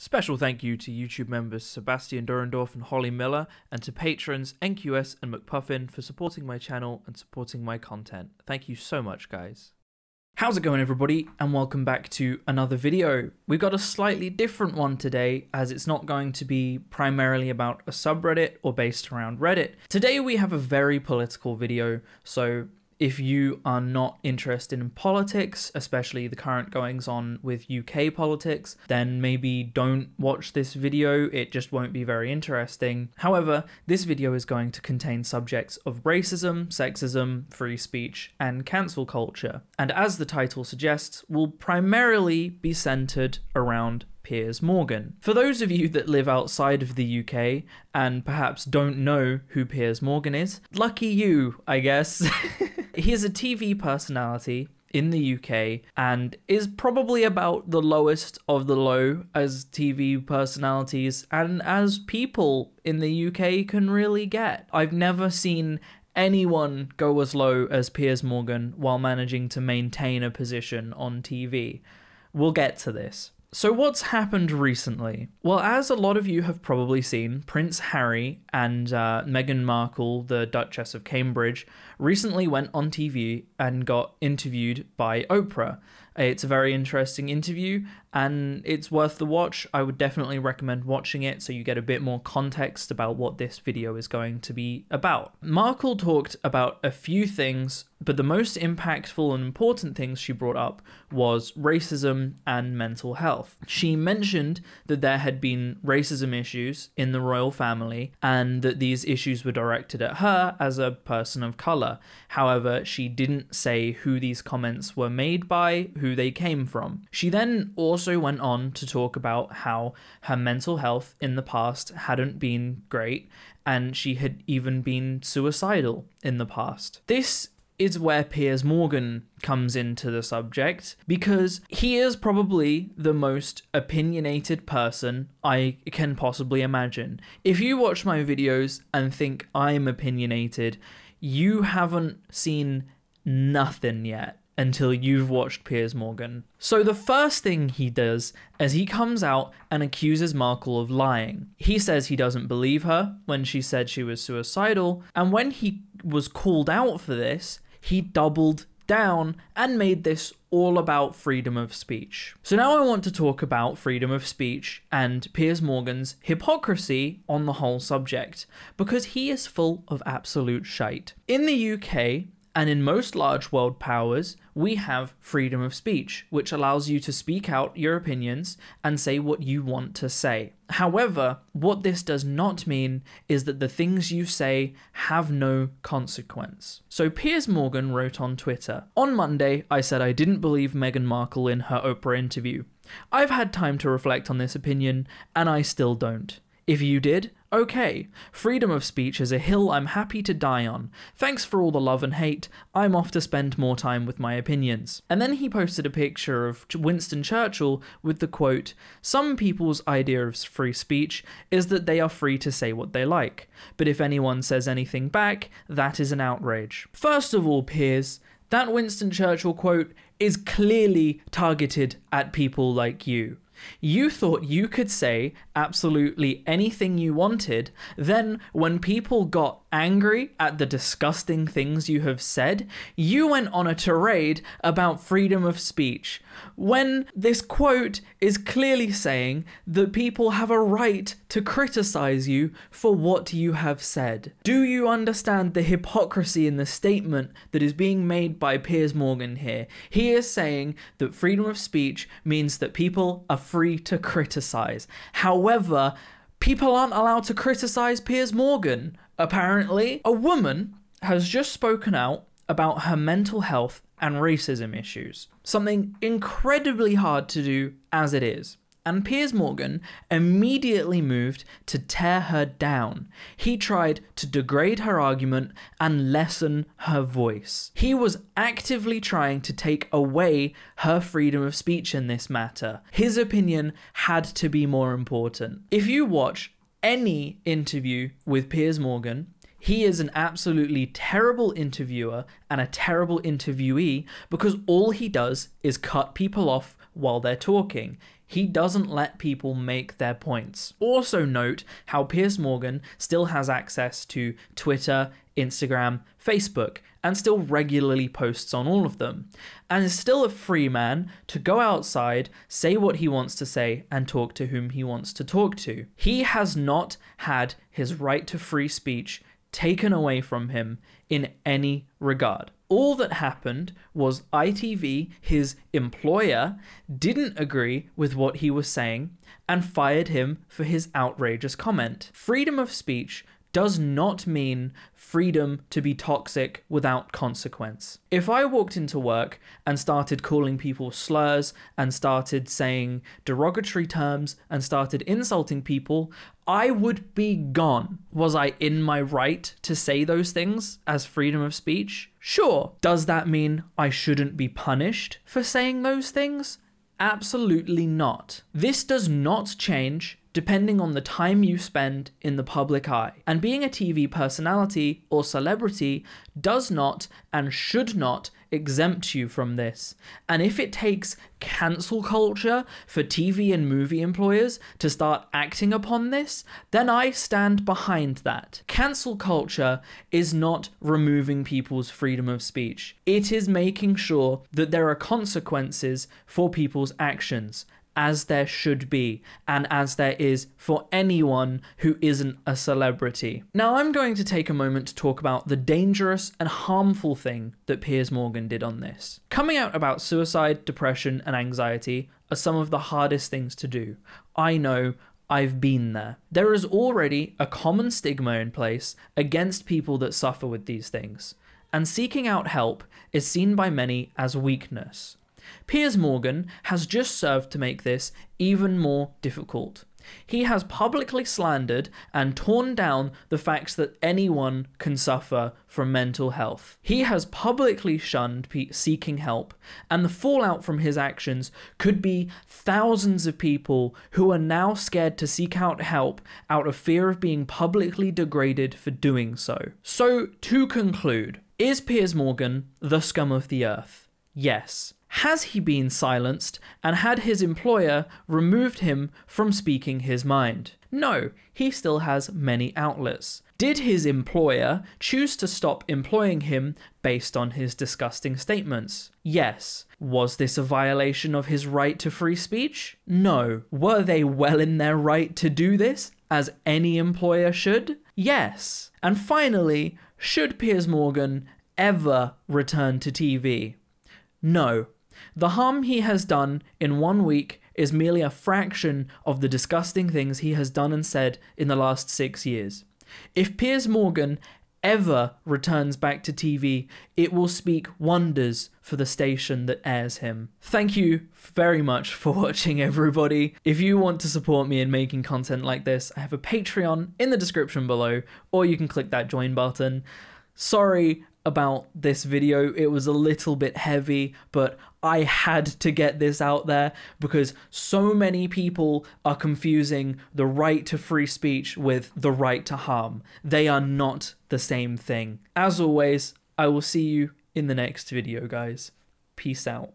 Special thank you to YouTube members Sebastian Durendorf and Holly Miller, and to patrons NQS and McPuffin for supporting my channel and supporting my content. Thank you so much, guys. How's it going, everybody, and welcome back to another video. We've got a slightly different one today, as it's not going to be primarily about a subreddit or based around Reddit. Today we have a very political video, so if you are not interested in politics, especially the current goings on with UK politics, then maybe don't watch this video, it just won't be very interesting. However, this video is going to contain subjects of racism, sexism, free speech, and cancel culture. And as the title suggests, will primarily be centered around Piers Morgan. For those of you that live outside of the UK and perhaps don't know who Piers Morgan is, lucky you, I guess. He is a TV personality in the UK and is probably about the lowest of the low as TV personalities and as people in the UK can really get. I've never seen anyone go as low as Piers Morgan while managing to maintain a position on TV. We'll get to this. So what's happened recently? Well, as a lot of you have probably seen, Prince Harry and Meghan Markle, the Duchess of Cambridge, recently went on TV and got interviewed by Oprah. It's a very interesting interview and it's worth the watch. I would definitely recommend watching it so you get a bit more context about what this video is going to be about. Markle talked about a few things, but the most impactful and important things she brought up was racism and mental health. She mentioned that there had been racism issues in the royal family and that these issues were directed at her as a person of colour. However, she didn't say who these comments were made by, who they came from. She then also went on to talk about how her mental health in the past hadn't been great and she had even been suicidal in the past. This is where Piers Morgan comes into the subject, because he is probably the most opinionated person I can possibly imagine. If you watch my videos and think I'm opinionated, you haven't seen nothing yet until you've watched Piers Morgan. So the first thing he does is he comes out and accuses Markle of lying. He says he doesn't believe her when she said she was suicidal, and when he was called out for this, he doubled down and made this all about freedom of speech. So now I want to talk about freedom of speech and Piers Morgan's hypocrisy on the whole subject, because he is full of absolute shite. In the UK, and in most large world powers, we have freedom of speech, which allows you to speak out your opinions and say what you want to say. However, what this does not mean is that the things you say have no consequence. So Piers Morgan wrote on Twitter, "On Monday, I said I didn't believe Meghan Markle in her Oprah interview. I've had time to reflect on this opinion, and I still don't. If you did, okay. Freedom of speech is a hill I'm happy to die on. Thanks for all the love and hate. I'm off to spend more time with my opinions." And then he posted a picture of Winston Churchill with the quote, "Some people's idea of free speech is that they are free to say what they like. But if anyone says anything back, that is an outrage." First of all, Piers, that Winston Churchill quote is clearly targeted at people like you. You thought you could say absolutely anything you wanted, then when people got angry at the disgusting things you have said, you went on a tirade about freedom of speech, when this quote is clearly saying that people have a right to criticize you for what you have said. Do you understand the hypocrisy in the statement that is being made by Piers Morgan here? He is saying that freedom of speech means that people are free to criticize. However, people aren't allowed to criticize Piers Morgan. Apparently, a woman has just spoken out about her mental health and racism issues, something incredibly hard to do as it is. And Piers Morgan immediately moved to tear her down. He tried to degrade her argument and lessen her voice. He was actively trying to take away her freedom of speech in this matter. His opinion had to be more important. If you watch any interview with Piers Morgan, he is an absolutely terrible interviewer and a terrible interviewee, because all he does is cut people off while they're talking. He doesn't let people make their points. Also note how Piers Morgan still has access to Twitter, Instagram, Facebook, and still regularly posts on all of them, and is still a free man to go outside, say what he wants to say, and talk to whom he wants to talk to. He has not had his right to free speech taken away from him in any regard. All that happened was ITV, his employer, didn't agree with what he was saying and fired him for his outrageous comment. Freedom of speech does not mean freedom to be toxic without consequence. If I walked into work and started calling people slurs and started saying derogatory terms and started insulting people, I would be gone. Was I in my right to say those things as freedom of speech? Sure. Does that mean I shouldn't be punished for saying those things? Absolutely not. This does not change depending on the time you spend in the public eye. And being a TV personality or celebrity does not and should not exempt you from this. And if it takes cancel culture for TV and movie employers to start acting upon this, then I stand behind that. Cancel culture is not removing people's freedom of speech. It is making sure that there are consequences for people's actions, as there should be, and as there is for anyone who isn't a celebrity. Now I'm going to take a moment to talk about the dangerous and harmful thing that Piers Morgan did on this. Coming out about suicide, depression, and anxiety are some of the hardest things to do. I know, I've been there. There is already a common stigma in place against people that suffer with these things, and seeking out help is seen by many as weakness. Piers Morgan has just served to make this even more difficult. He has publicly slandered and torn down the facts that anyone can suffer from mental health. He has publicly shunned seeking help, and the fallout from his actions could be thousands of people who are now scared to seek out help out of fear of being publicly degraded for doing so. So, to conclude, is Piers Morgan the scum of the earth? Yes. Has he been silenced and had his employer removed him from speaking his mind? No, he still has many outlets. Did his employer choose to stop employing him based on his disgusting statements? Yes. Was this a violation of his right to free speech? No. Were they well in their right to do this, as any employer should? Yes. And finally, should Piers Morgan ever return to TV? No. The harm he has done in 1 week is merely a fraction of the disgusting things he has done and said in the last 6 years. If Piers Morgan ever returns back to TV, it will speak wonders for the station that airs him. Thank you very much for watching, everybody. If you want to support me in making content like this, I have a Patreon in the description below, or you can click that join button. Sorry about this video, it was a little bit heavy, but I had to get this out there because so many people are confusing the right to free speech with the right to harm. They are not the same thing. As always, I will see you in the next video, guys. Peace out.